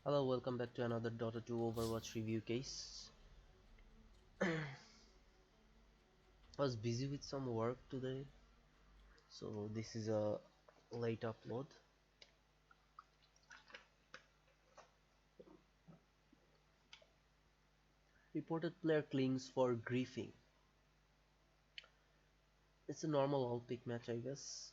Hello, welcome back to another Dota 2 Overwatch review case. I was busy with some work today, so this is a late upload. Reported player clings for griefing. It's a normal all-pick match, I guess.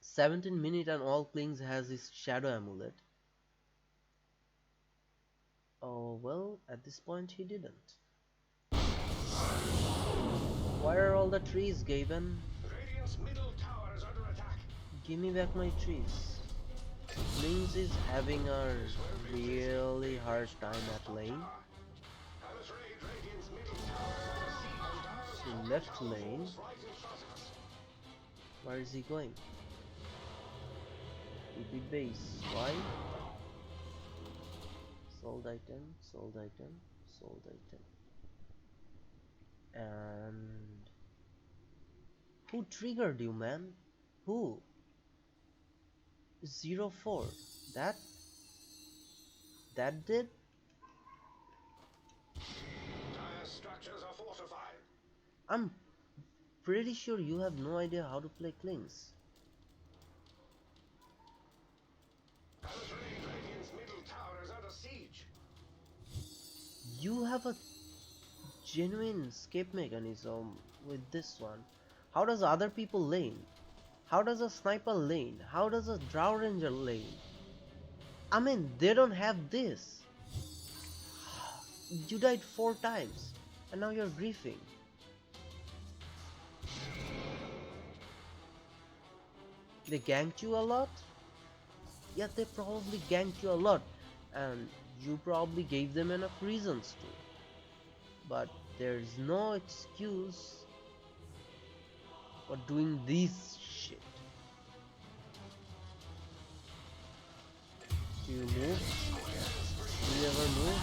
17 minute and all clings has his shadow amulet. Oh well, at this point he didn't. Where are all the trees, Gaben? Radiant's middle tower is under attack. Give me back my trees. Lynx is having a really hard time at lane. I'm afraid Radiant's middle tower is under siege. Dire's So top left tower lane, falls right in front of us. where is he going? TP base. Why? Sold item, sold item, sold item. And who triggered you, man? Who? 04. That did? Dire's structures are fortified. I'm pretty sure you have no idea how to play Klings. I'm afraid Radiant's middle tower is under siege. You have a genuine escape mechanism with this one. How does other people lane? How does a sniper lane? How does a drow ranger lane? I mean, they don't have this. You died 4 times and now you're griefing. They ganked you a lot? Yeah, they probably ganked you a lot and you probably gave them enough reasons to. But there's no excuse for doing this shit. Do you move? Do you ever move?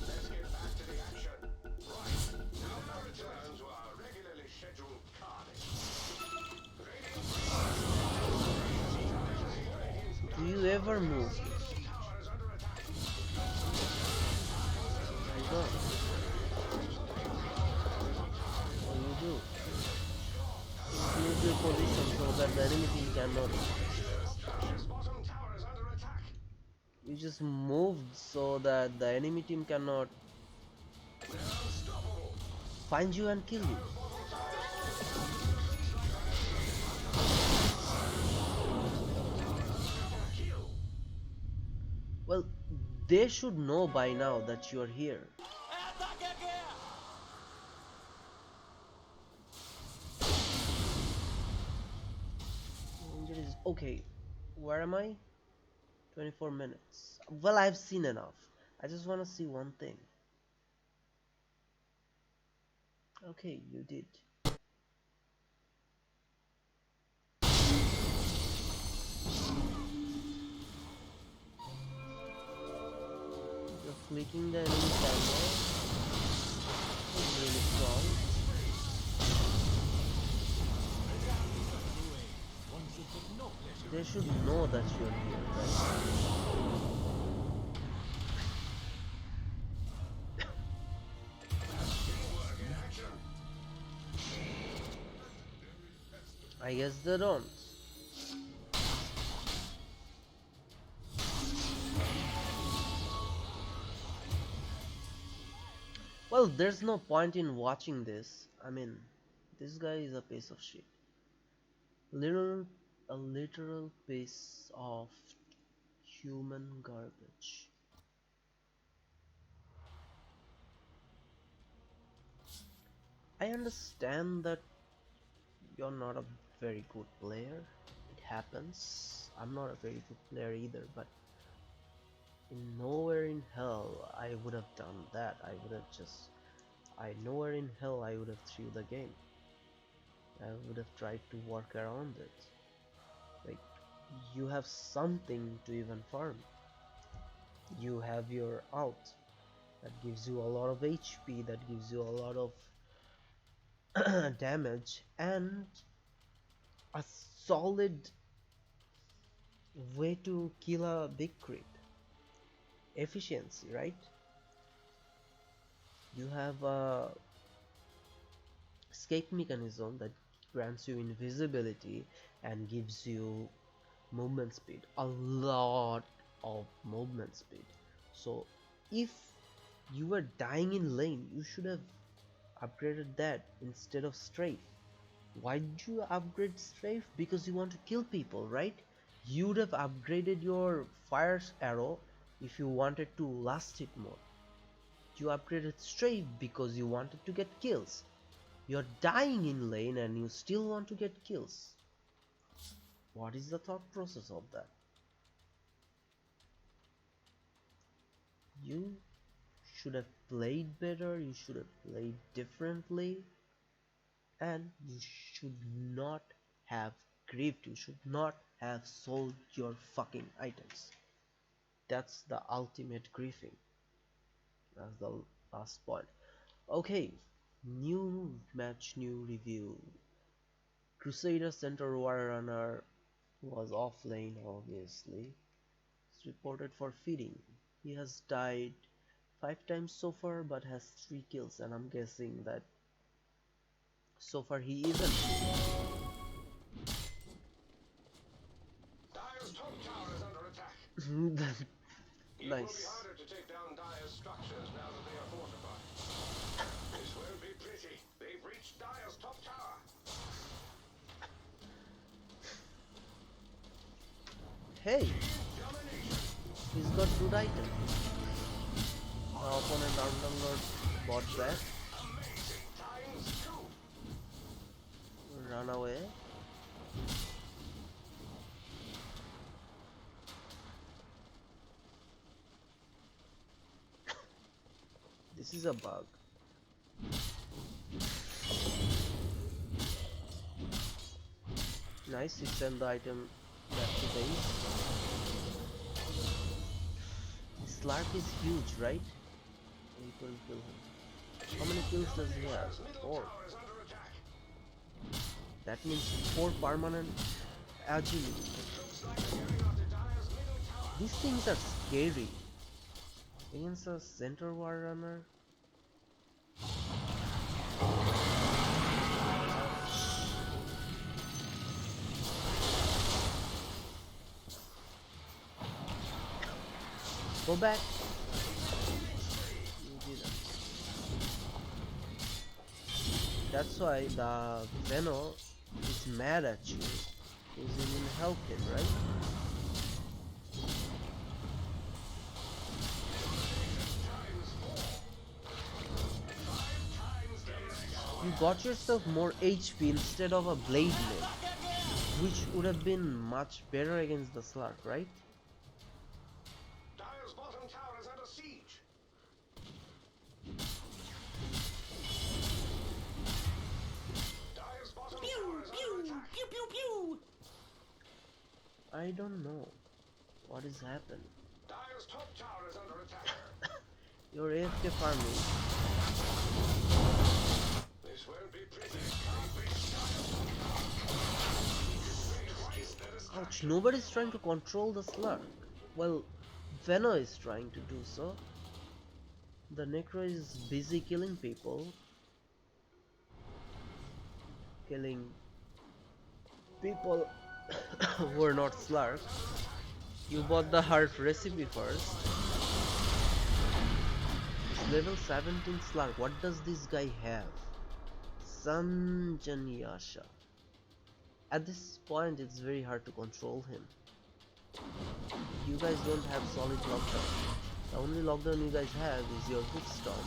Let's get back to the action. Right. Now return to our regularly scheduled carnage. Do you ever move? Tower is under attack. I don't. What do you do? You move your position so that the enemy team cannot. Dire's bottom tower is under attack. You just moved so that the enemy team cannot They're unstoppable. find you and kill you. Kill. Well, they should know by now that you're here. Injuries. Okay, where am I? 24 minutes. Well, I've seen enough. I just want to see one thing. Okay, you did. You're flicking the enemy timer. It's really strong. They should know that you're here, right? I guess they don't. Well, there's no point in watching this. I mean, this guy is a piece of shit. A literal piece of human garbage. I understand that you're not a very good player. It happens. I'm not a very good player either, but in nowhere in hell I would have done that. Nowhere in hell I would have threw the game. I would have tried to work around it. Like, you have something to even farm. You have your ult that gives you a lot of HP, that gives you a lot of damage, and a solid way to kill a big creep. Efficiency, right? You have a escape mechanism that grants you invisibility and gives you movement speed, a lot of movement speed. So if you were dying in lane, you should have upgraded that instead of strafe. Why did you upgrade strafe? Because you want to kill people, right? You would have upgraded your fire arrow if you wanted to last it more. You upgraded strafe because you wanted to get kills. You're dying in lane and you still want to get kills. What is the thought process of that? You should have played better, you should have played differently, and you should not have grieved, you should not have sold your fucking items. That's the ultimate griefing. That's the last point. Okay, new match, new review. Crusader Center Warrunner was off lane, obviously. It's reported for feeding. He has died 5 times so far but has 3 kills, and I'm guessing that so far he isn't Dire's top tower is under attack. feeding. It will be Nice. harder to take down Dire's structures now that they are fortified. This won't be pretty. They've reached Dire's top tower. Hey, Domination. he's got good item. The opponent Underlord bought that. Amazing times two. Run away. This is a bug. Nice, he sent the item back to base. Slark is huge, right? We couldn't kill him. How many kills does he have? Dire's middle 4. tower is under attack. That means 4 permanent agility. Looks like they're going after Dire's middle tower. These things are scary. Against a center war runner. Go back. You didn't. That's why the Veno is mad at you. Because you didn't help him, right? You got yourself more HP instead of a blade mail, which would have been much better against the Slark, right? Dire's bottom tower is under siege. Dire's bottom tower is under attack. I don't know what is happening. Dire's top tower is under attack. You're AFK farming. This won't be pretty. Can't reach Dire's top tower. Ouch, nobody's trying to control the Slark. Well, Veno is trying to do so. The Necro is busy killing people. Killing people who are not Slark. You bought the heart recipe first. It's level 17 Slark. What does this guy have? Sanjanyasha. At this point, it's very hard to control him. You guys don't have solid lockdown. The only lockdown you guys have is your Hookstorm.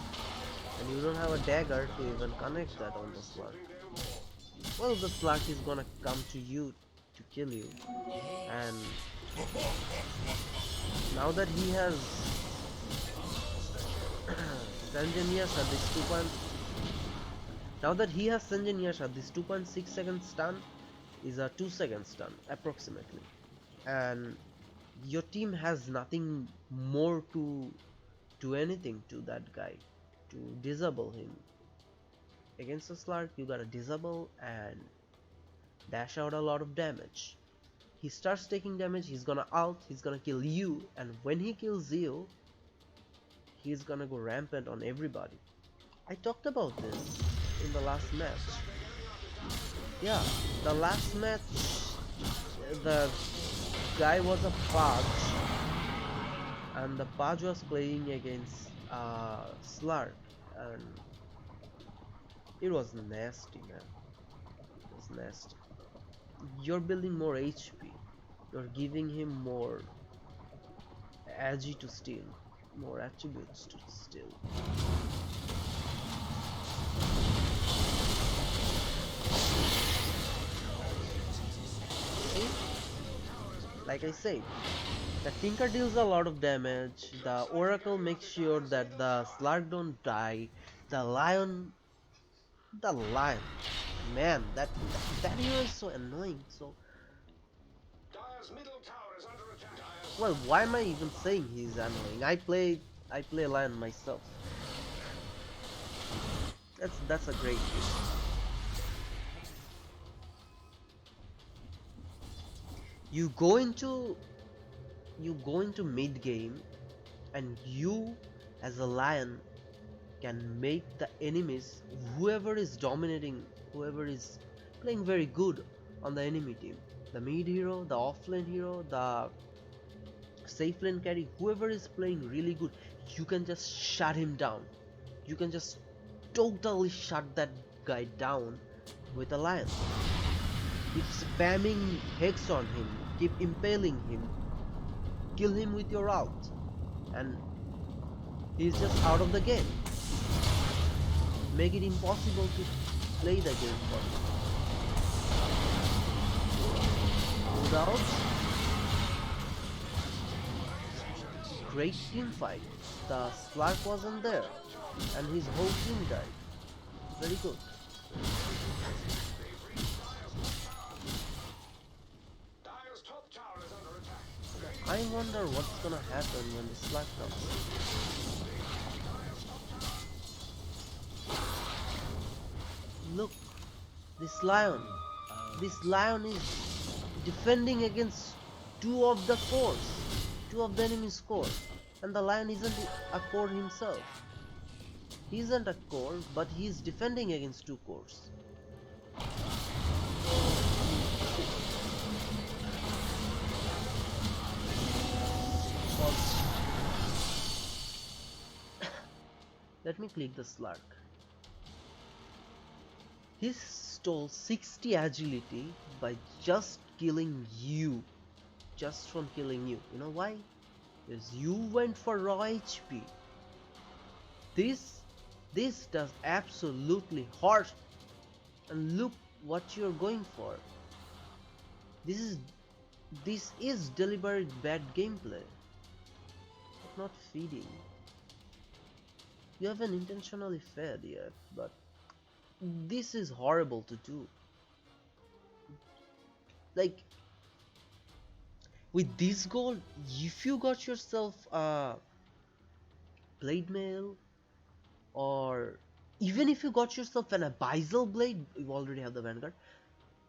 And you don't have a dagger to even connect that on the Slark. Well, the Slark is gonna come to you to kill you. And now that he has Sanjanyasha, this 2. Now that he has Sanjanyasha, this 2.6 second stun is a 2-second stun approximately, and your team has nothing more to do anything to that guy to disable him. Against a Slark, you gotta disable and dash out a lot of damage. He starts taking damage, he's gonna ult, he's gonna kill you, and when he kills you, he's gonna go rampant on everybody. I talked about this in the last match. Yeah, the last match, the guy was a page, and the page was playing against Slark, and it was nasty, man. It was nasty. You're building more HP, you're giving him more agi to steal, more attributes to steal. See? Like I said, the Tinker deals a lot of damage, the Oracle makes sure that the Slark don't die, the Lion, the Lion, man, that hero is so annoying. So, Dire's middle tower is under attack. well, why am I even saying he's annoying? I play Lion myself. That's a great hero. You go into mid game, and you as a Lion can make the enemies, whoever is dominating, whoever is playing very good on the enemy team, the mid hero, the offlane hero, the safe lane carry, whoever is playing really good, you can just shut him down. You can just totally shut that guy down with a Lion. Keep spamming hex on him, keep impaling him, kill him with your ult, and he's just out of the game. Make it impossible to play the game for him. Without great team fight, the Slark wasn't there, and his whole team died. Very good. Dire's top tower is under attack. I wonder what's gonna happen when the Slark comes. Look, this Lion. This Lion is defending against two of the cores, two of the enemy's core, and the Lion isn't a core himself. He isn't a core, but he's defending against two cores. Let me click the Slark. He stole 60 agility by just killing you. Just from killing you. You know why? Because you went for raw HP. This does absolutely hurt. And look what you're going for. This is deliberate bad gameplay. Not feeding. You haven't intentionally fed yet, but this is horrible to do. Like, with this goal, if you got yourself a blade mail, or even if you got yourself an abyssal blade, you already have the vanguard,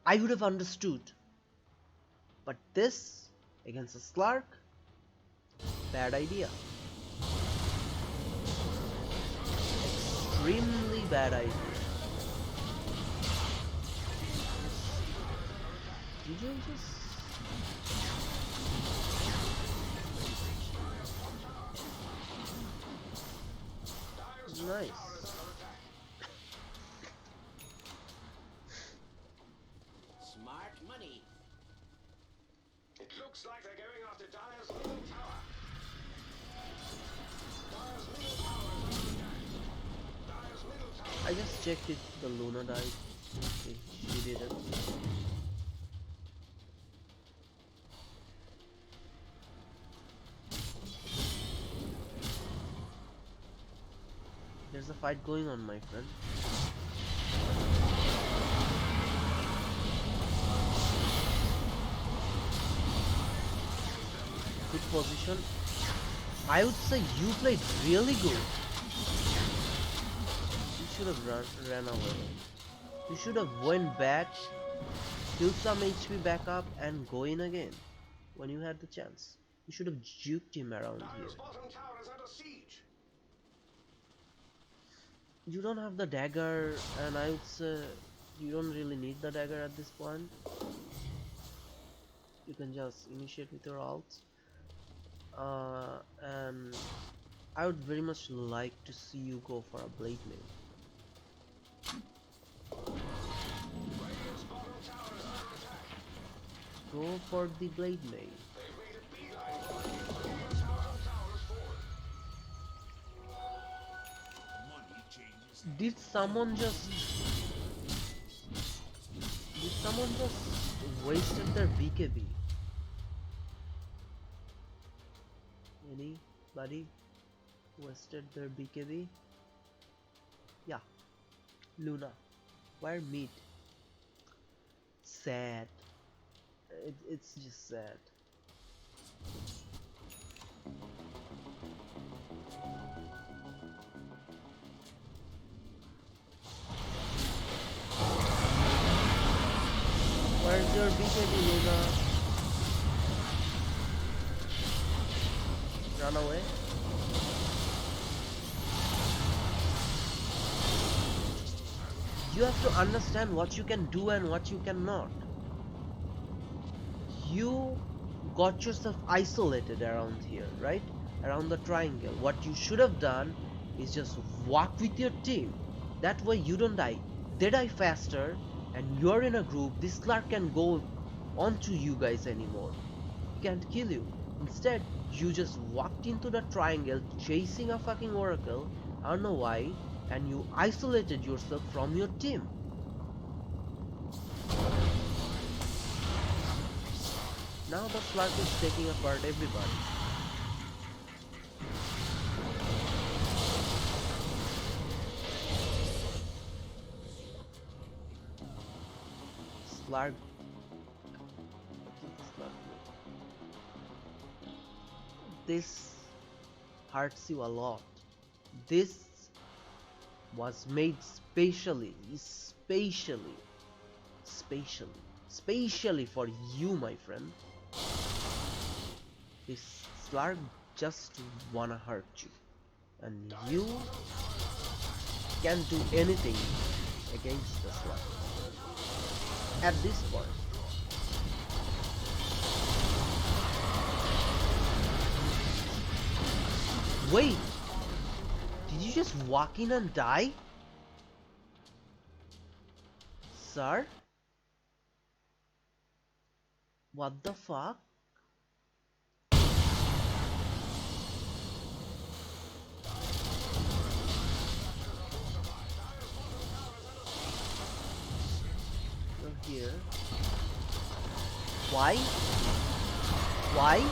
I would have understood. But this against a Slark, bad idea. Extremely bad idea. Did you just... Nice. Smart money. It looks like they're going after Dire's middle tower. Dire's middle tower is under attack. Dire's middle tower. I just checked if the Luna died. Okay, she didn't. There's a fight going on, my friend. Good position. I would say you played really good. You should have ran away. You should have went back build some HP back up and go in again when you had the chance. You should have juked him around here. Dire's bottom tower is under siege. You don't have the dagger, and I would say you don't really need the dagger at this point. You can just initiate with your ults. And I would very much like to see you go for a blade mail. Radiant's bottom tower is under attack. Go for the blade mail. They've made a beeline for it. Radiant's bottom tower is fallen. Money changes. Did someone just wasted their BKB? Anybody wasted their BKB? Yeah, Luna. Wire meat. Sad. It's just sad. Where's your BKB, Luna? Run away. You have to understand what you can do and what you cannot. You got yourself isolated around here, right? Around the triangle. What you should have done is just walk with your team. That way you don't die. They die faster, and you're in a group. This Clark can go onto you guys anymore. He can't kill you. Instead, you just walked into the triangle chasing a fucking oracle. I don't know why. And you isolated yourself from your team. Now the slug is taking apart everybody. Slug. This hurts you a lot. This was made specially for you, my friend. This slug just wanna hurt you, and you can't do anything against the slug at this point. Wait, did you just walk in and die? Sir? What the fuck? You're here. Why? Why?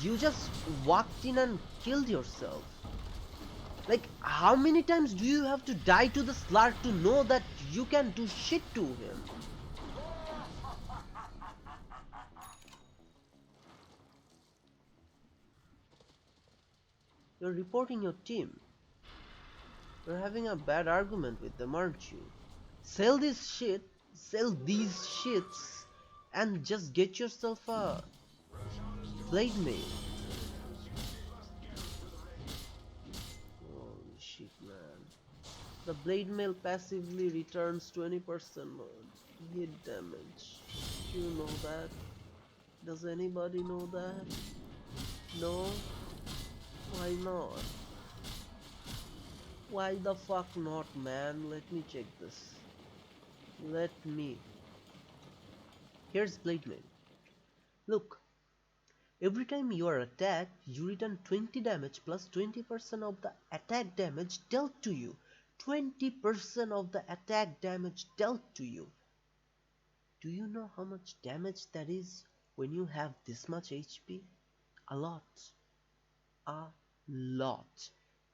You just walked in and killed yourself. Like, how many times do you have to die to the slug to know that you can do shit to him? You're reporting your team. You're having a bad argument with them, aren't you? Sell this shit, sell these shits, and just get yourself a blade mail. Holy shit, man. The blade mail passively returns 20% more hit damage. Do you know that? Does anybody know that? No? Why not? Why the fuck not, man? Let me check this. Let me. Here's blade mail. Look. Every time you are attacked, you return 20 damage plus 20% of the attack damage dealt to you. 20% of the attack damage dealt to you. Do you know how much damage that is when you have this much HP? A lot. A lot.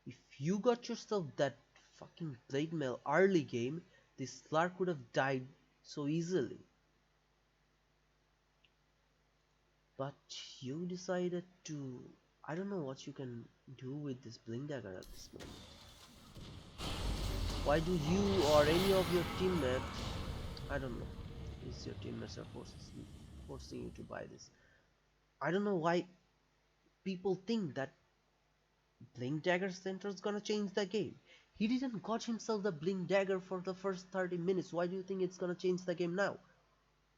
If you got yourself that fucking blade mail early game, this slug would have died so easily. But you decided to. I don't know what you can do with this blink dagger at this moment. Why do you or any of your teammates, I don't know, is your teammates are forcing you to buy this. I don't know why people think that blink dagger center is gonna change the game. He didn't got himself the blink dagger for the first 30 minutes. Why do you think it's gonna change the game now?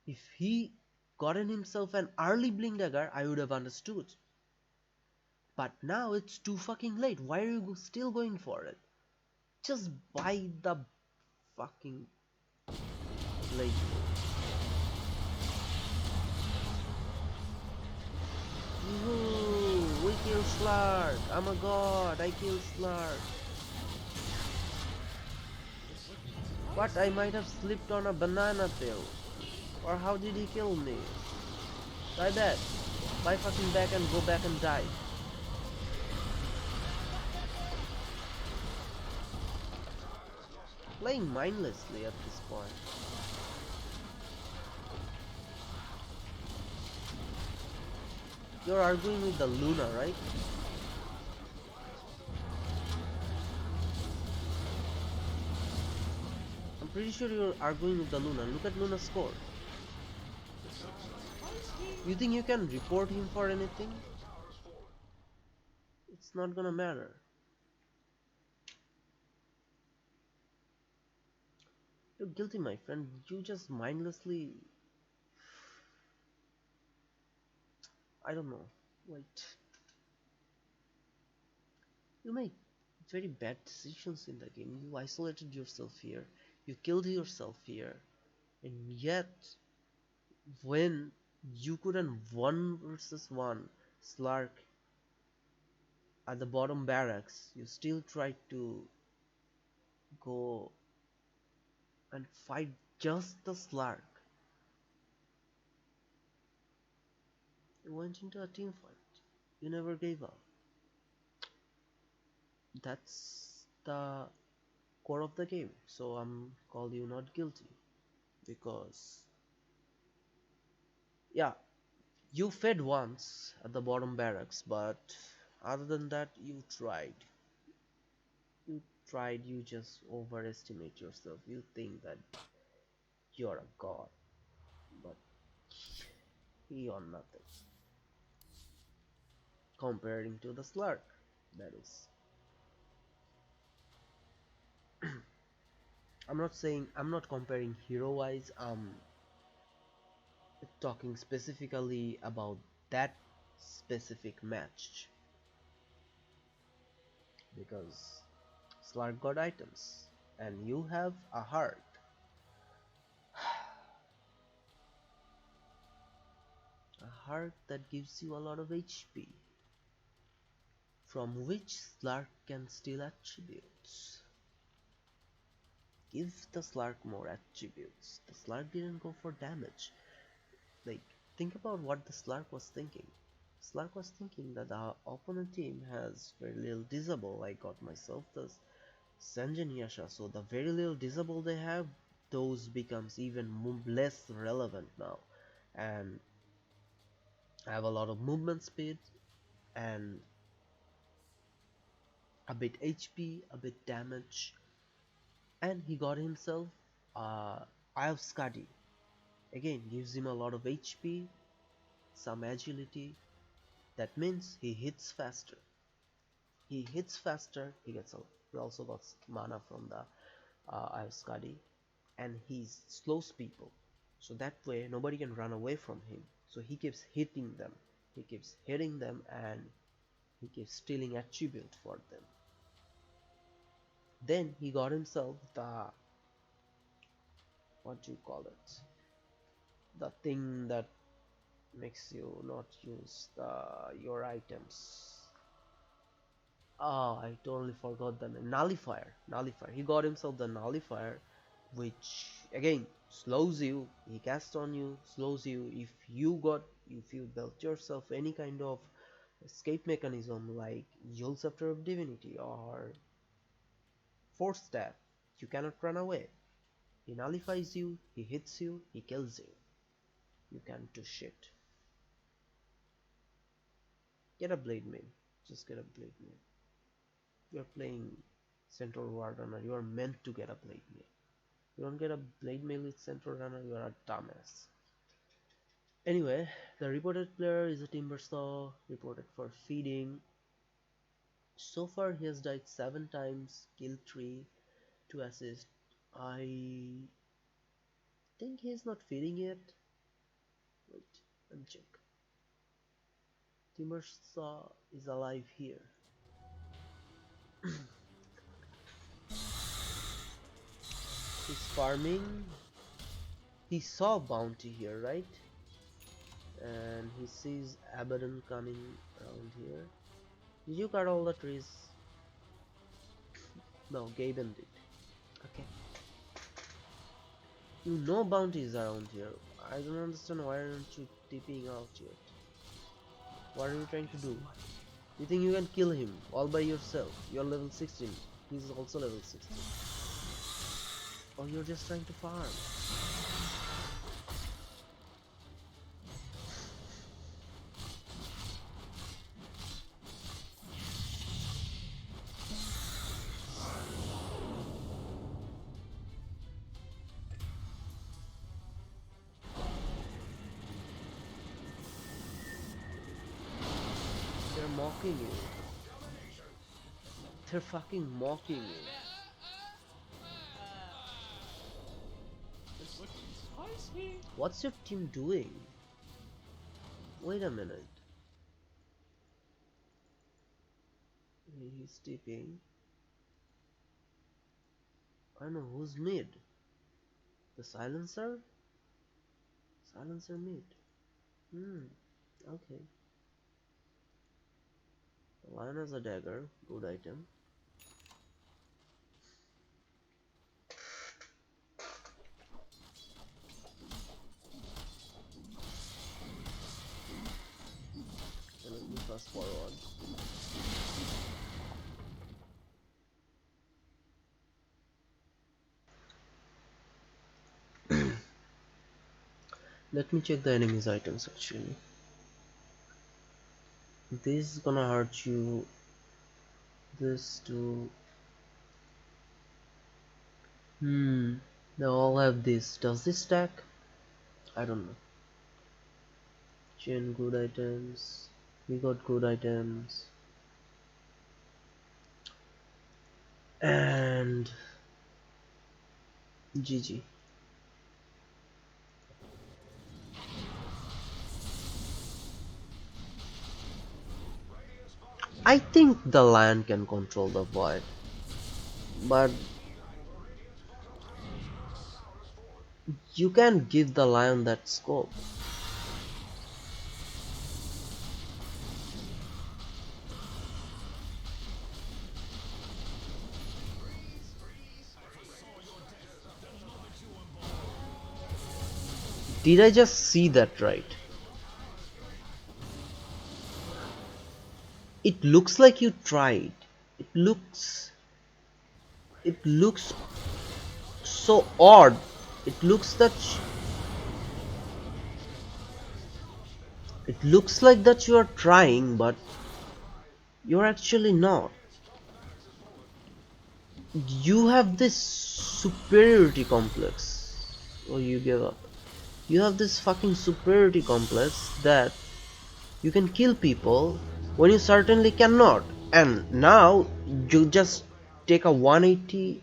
If he gotten himself an early blink dagger, I would have understood. But now it's too fucking late. Why are you still going for it? Just buy the fucking blade. Woohoo! We kill Slark! I'm a god! I kill Slark! What? I might have slipped on a banana peel. Or how did he kill me? Die back. Buy fucking back and go back and die. Playing mindlessly at this point. You're arguing with the Luna, right? I'm pretty sure you're arguing with the Luna. Look at Luna's score. You think you can report him for anything? It's not gonna matter. You're guilty, my friend. You just mindlessly. I don't know. Wait. You make very bad decisions in the game. You isolated yourself here. You killed yourself here. And yet, when you couldn't 1 versus 1 Slark at the bottom barracks, you still tried to go and fight just the Slark. You went into a team fight. You never gave up. That's the core of the game. So I'm call you not guilty because yeah, you fed once at the bottom barracks, but other than that, you tried. You tried. You just overestimate yourself. You think that you're a god, but you're nothing comparing to the Slurk. That is. I'm not saying I'm not comparing hero wise. Talking specifically about that specific match because Slark got items and you have a heart. A heart that gives you a lot of HP, from which Slark can steal attributes. Give the Slark more attributes. The Slark didn't go for damage. Like, think about what the Slark was thinking. Slark was thinking that the opponent team has very little disable. I got myself the Sanjin Yasha, so the very little disable they have, those becomes even less relevant now. And I have a lot of movement speed and a bit HP, a bit damage, and he got himself Eye of Skadi. Again, gives him a lot of HP, some agility. That means he hits faster. He hits faster. He also got mana from the Eye of Skadi, and he slows people. So that way nobody can run away from him. So he keeps hitting them. He keeps hitting them, and he keeps stealing attribute for them. Then he got himself the, what do you call it? The thing that makes you not use your items. I totally forgot the name. Nullifier. Nullifier. He got himself the nullifier, which again slows you. He casts on you, slows you. If you built yourself any kind of escape mechanism like Yule Scepter of Divinity or Force Staff, you cannot run away. He nullifies you, he hits you, he kills you. You can't do shit. Get a blade mail. Just get a blade mail. You're playing Central War Runner. You are meant to get a blade mail. You don't get a blade mail with Central Runner, you are a dumbass. Anyway, the reported player is a Timbersaw, reported for feeding. So far he has died 7 times, killed 3, 2 assists. I think he's not feeding yet. Wait, let me check. Timbersaw is alive here. He's farming. He saw bounty here, right? And he sees Abaddon coming around here. Did you cut all the trees? No, Gaben did. Okay. You know bounties around here. I don't understand why aren't you tipping out yet? What are you trying to do? You think you can kill him all by yourself? You're level 16. He's also level 16. Or you're just trying to farm? They're mocking you. They're fucking mocking you. It's looking spicy. What's your team doing? Wait a minute. He's tipping. I know who's mid. The silencer? Silencer mid. Okay. The lion has a dagger. Good item. So let me fast forward. Let me check the enemy's items actually. This is gonna hurt you. This too. They all have this. Does this stack? I don't know. Chain good items. We got good items. And GG. I think the lion can control the void. But you can give the lion that scope. Did I just see that right? It looks like you tried. It looks it looks so odd. It looks that it looks like that you are trying, but you're actually not. You have this superiority complex. Oh, you gave up. You have this fucking superiority complex that you can kill people when you certainly cannot. And now you just take a 180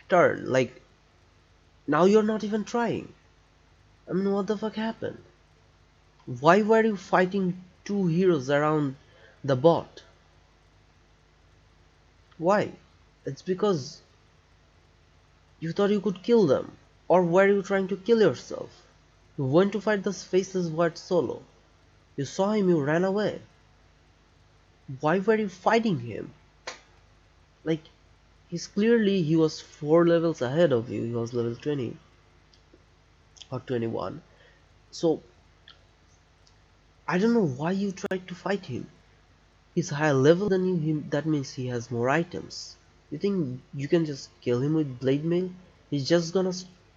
turn. Like, now you're not even trying. I mean, what the fuck happened? Why were you fighting 2 heroes around the bot? Why? It's because you thought you could kill them. Or were you trying to kill yourself? You went to fight the Faceless Void solo. You saw him, you ran away. Why were you fighting him? Like, he was 4 levels ahead of you. He was level 20 or 21. So, I don't know why you tried to fight him. He's higher level than you, that means he has more items. You think you can just kill him with blade mail? He's just gonna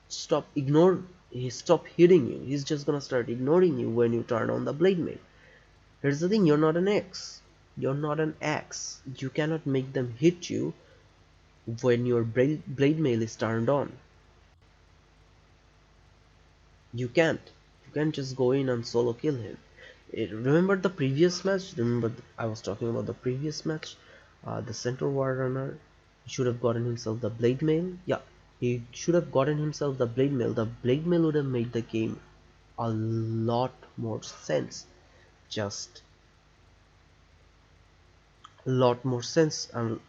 stop hitting you. He's just gonna start ignoring you when you turn on the blade mail. Here's the thing, you're not an X. You're not an axe. You cannot make them hit you when your blade mail is turned on. You can't. You can't just go in and solo kill him. Remember the previous match? Remember I was talking about the previous match? The center war runner should have gotten himself the blade mail. Yeah, he should have gotten himself the blade mail. The blade mail would have made the game a lot more sense. Just a lot more sense and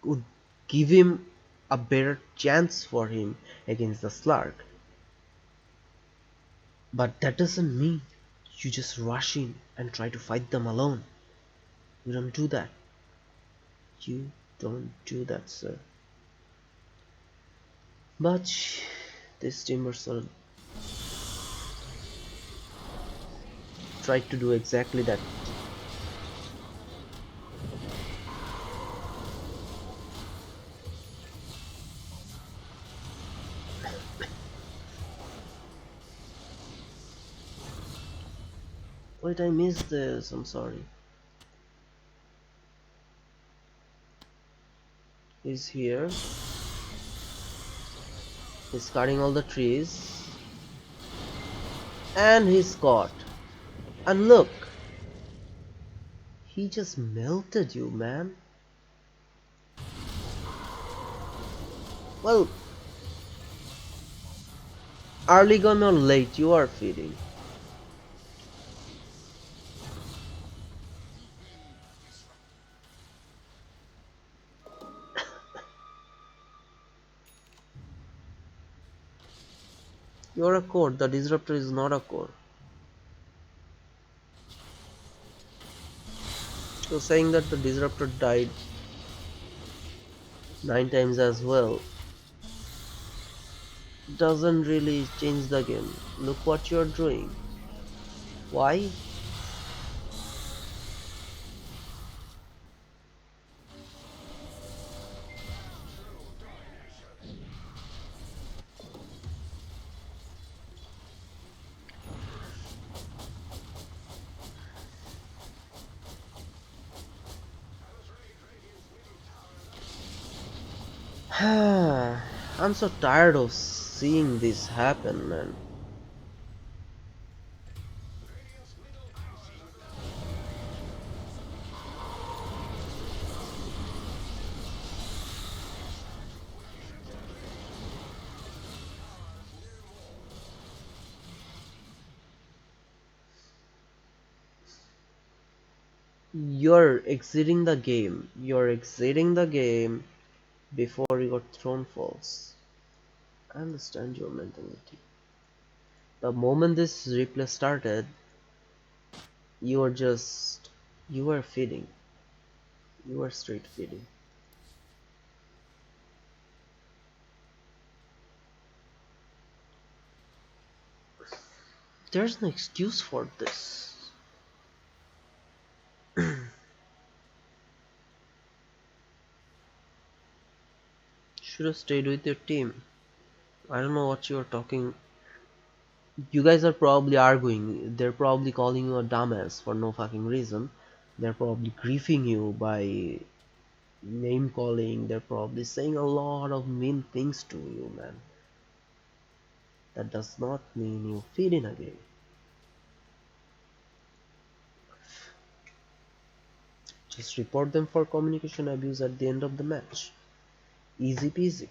would give him a better chance for him against the Slark. But that doesn't mean you just rush in and try to fight them alone. You don't do that. You don't do that, sir. But this Timbersaw tried to do exactly that. Wait, I missed this. I'm sorry. He's here. He's cutting all the trees. And he's caught. And look, he just melted you, man. Well, early game or late, you are feeding. You're a core. The disruptor is not a core. So saying that the disruptor died 9 times as well doesn't really change the game. Look what you're doing. Why? I'm so tired of seeing this happen, man. You're exiting the game. You're exiting the game before your throne falls. I understand your mentality. The moment this replay started, you were just. You were feeding. You were straight feeding. There's no excuse for this. Should have stayed with your team. I don't know what you're talking. You guys are probably arguing. They're probably calling you a dumbass for no fucking reason. They're probably griefing you by name calling. They're probably saying a lot of mean things to you, man. That does not mean you feed in a game. Just report them for communication abuse at the end of the match. Easy peasy.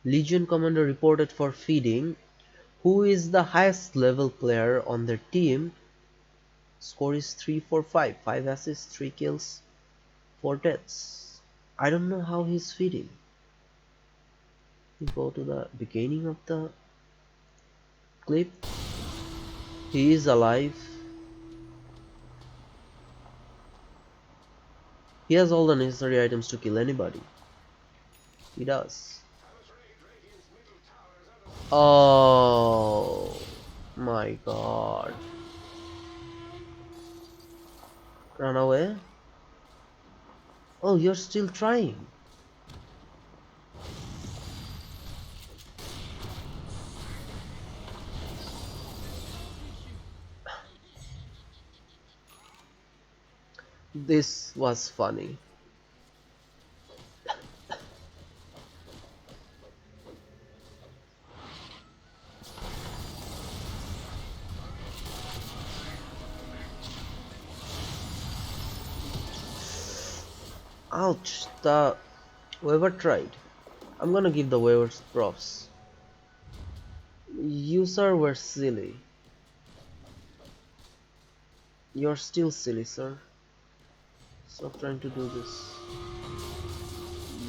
Legion commander reported for feeding. Who is the highest level player on their team? Score is 3-4-5. 5 assists, 3 kills, 4 deaths. I don't know how he's feeding. You go to the beginning of the clip. He is alive. He has all the necessary items to kill anybody. He does. Oh my god. Run away? Oh, you're still trying. This was funny. Ouch, the whoever tried. I'm gonna give the waivers props. You sir were silly. You're still silly, sir. Stop trying to do this.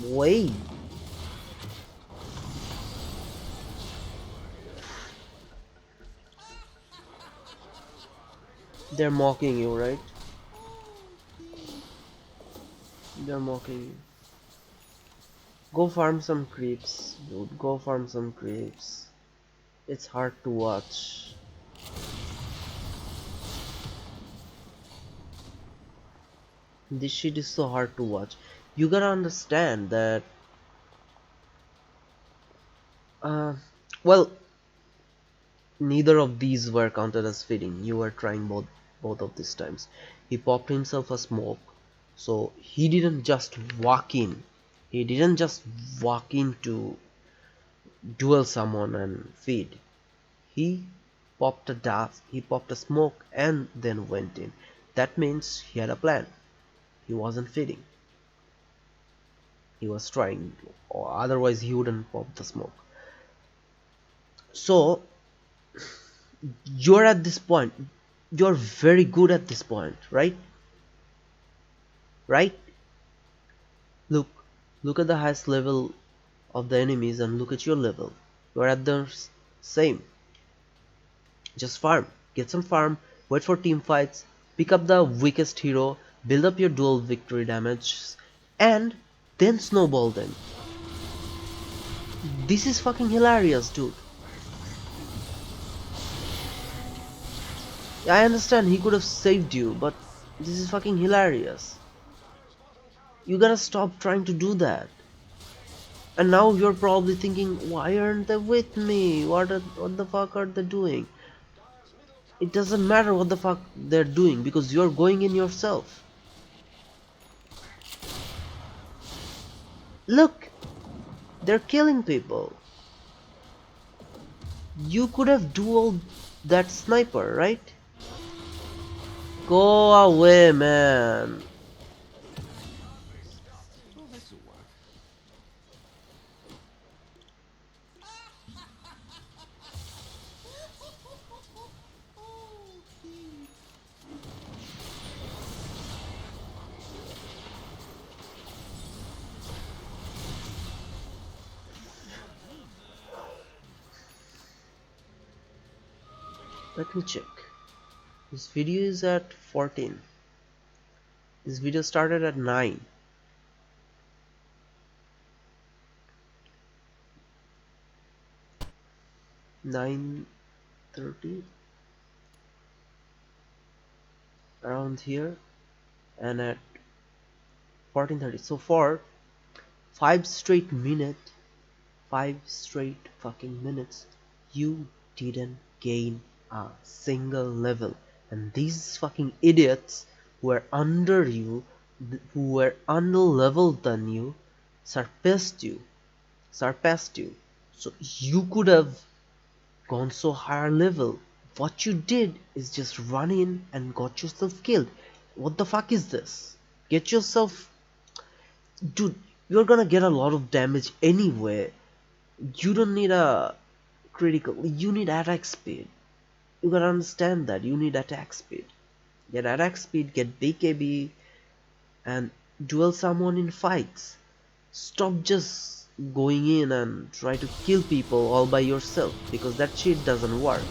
Wait. They're mocking you, right? They're mocking you. Go farm some creeps, dude. Go farm some creeps. It's hard to watch. This shit is so hard to watch. You gotta understand that. Uh, well, neither of these were counted as feeding. You were trying both of these times. He popped himself a smoke, so he didn't just walk in. He didn't just walk in to duel someone and feed. He popped a dust. He popped a smoke and then went in. That means he had a plan. He wasn't feeding. He was trying, or otherwise he wouldn't pop the smoke. So you're at this point. You're very good at this point, right? Right? Look, look at the highest level of the enemies and look at your level. You're at the same. Just farm. Get some farm, wait for team fights, pick up the weakest hero, build up your dual victory damage, and then snowball them. This is fucking hilarious, dude. I understand he could have saved you, but this is fucking hilarious. You gotta stop trying to do that. And now you're probably thinking, why aren't they with me? What the fuck are they doing? It doesn't matter what the fuck they're doing because you're going in yourself. Look, they're killing people. You could have dueled that sniper, right? Go away, man. Oh, this'll work. Let me check. This video is at 14. This video started at 9. 9:30 around here, and at 14:30. So for 5 straight fucking minutes, you didn't gain a single level. And these fucking idiots who were under you, who were under leveled than you, surpassed you. Surpassed you. So you could have gone so higher level. What you did is just run in and got yourself killed. What the fuck is this? Get yourself. Dude, you're gonna get a lot of damage anyway. You don't need a critical. You need attack speed. You gotta understand that. You need attack speed. Get attack speed, get BKB, and duel someone in fights. Stop just going in and try to kill people all by yourself because that shit doesn't work.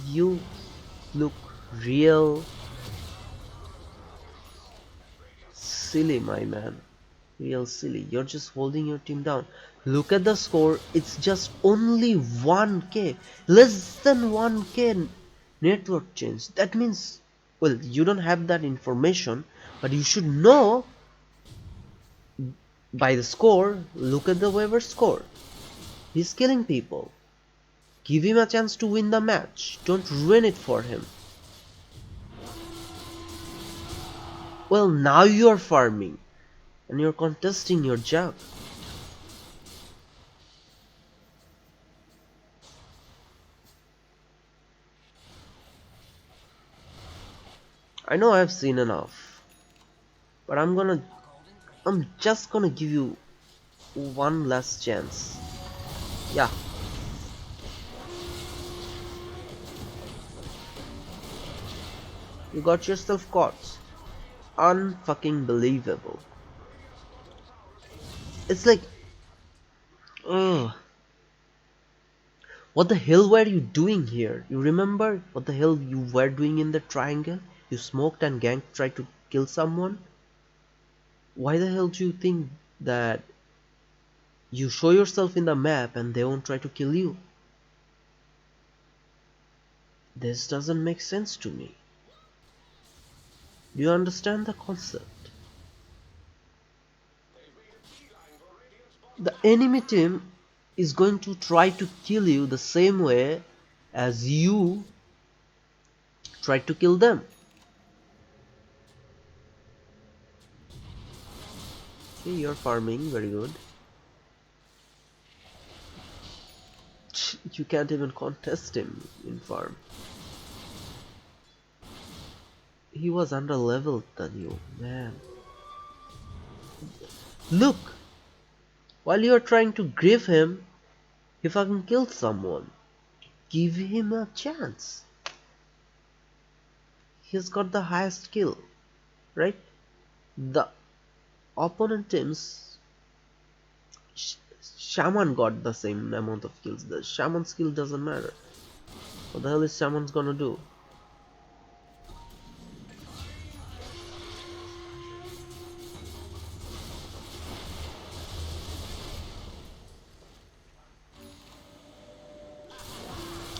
You look real silly, my man. Real silly. You're just holding your team down. Look at the score. It's just only 1k. Less than 1k network change. That means, well, you don't have that information, but you should know by the score. Look at the waiver score. He's killing people. Give him a chance to win the match. Don't ruin it for him. Well, now you're farming and you're contesting your jug. I know I've seen enough, but I'm just gonna give you one last chance. Yeah, you got yourself caught. Unfucking believable. It's like, ugh. What the hell were you doing here? You remember what the hell you were doing in the triangle? You smoked and gang tried to kill someone? Why the hell do you think that you show yourself in the map and they won't try to kill you? This doesn't make sense to me. Do you understand the concept? The enemy team is going to try to kill you the same way as you tried to kill them. Okay, you're farming, very good. You can't even contest him in farm. He was under leveled than you, man. Look! While you're trying to grieve him, he fucking killed someone. Give him a chance. He's got the highest kill, right? The opponent team's shaman got the same amount of kills. The shaman skill doesn't matter. What the hell is shaman's gonna do?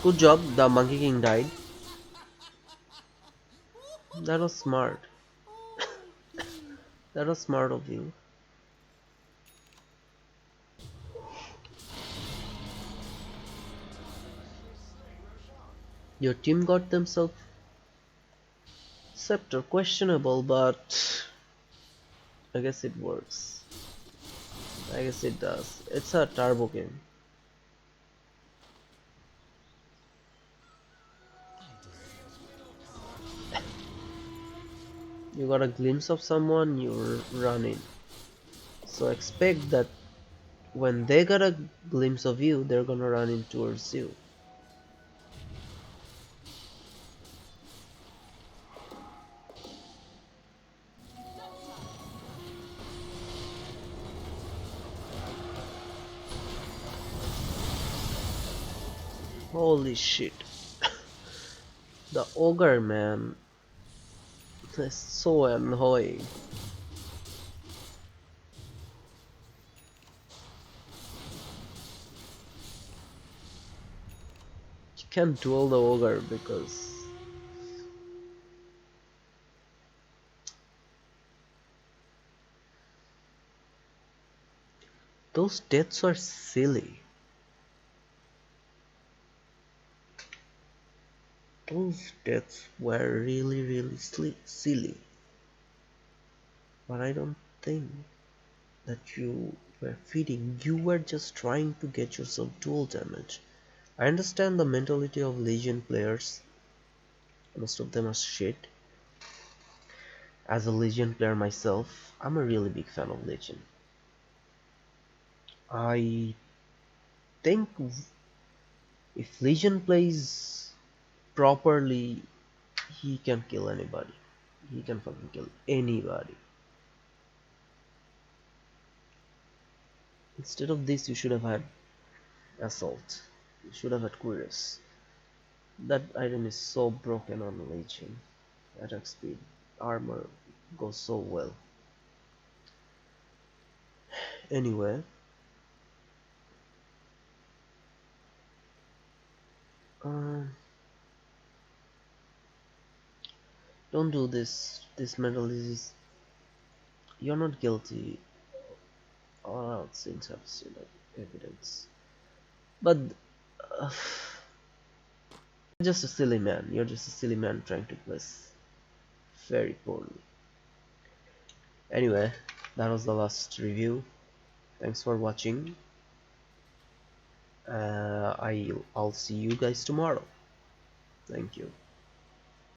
Good job, the Monkey King died. That was smart. That was smart of you. Your team got themselves scepter, questionable, but I guess it works. I guess it does. It's a turbo game. You got a glimpse of someone, you run in. So expect that when they got a glimpse of you, they're gonna run in towards you. Holy shit. The ogre man is so annoying. You can't duel the ogre because those deaths are silly. Those deaths were really silly. But I don't think that you were feeding. You were just trying to get yourself dual damage. I understand the mentality of Legion players. Most of them are shit. As a Legion player myself, I'm a really big fan of Legion. I think if Legion plays properly, he can kill anybody. He can fucking kill anybody. Instead of this, you should have had Assault. You should have had Cuirass. That item is so broken on Legion. Attack speed, armor goes so well. Anyway, um, don't do this. This mental disease. You're not guilty. All out scenes have seen evidence. But uh, Just a silly man. You're just a silly man trying to play very poorly. Anyway, that was the last review. Thanks for watching. I'll see you guys tomorrow. Thank you.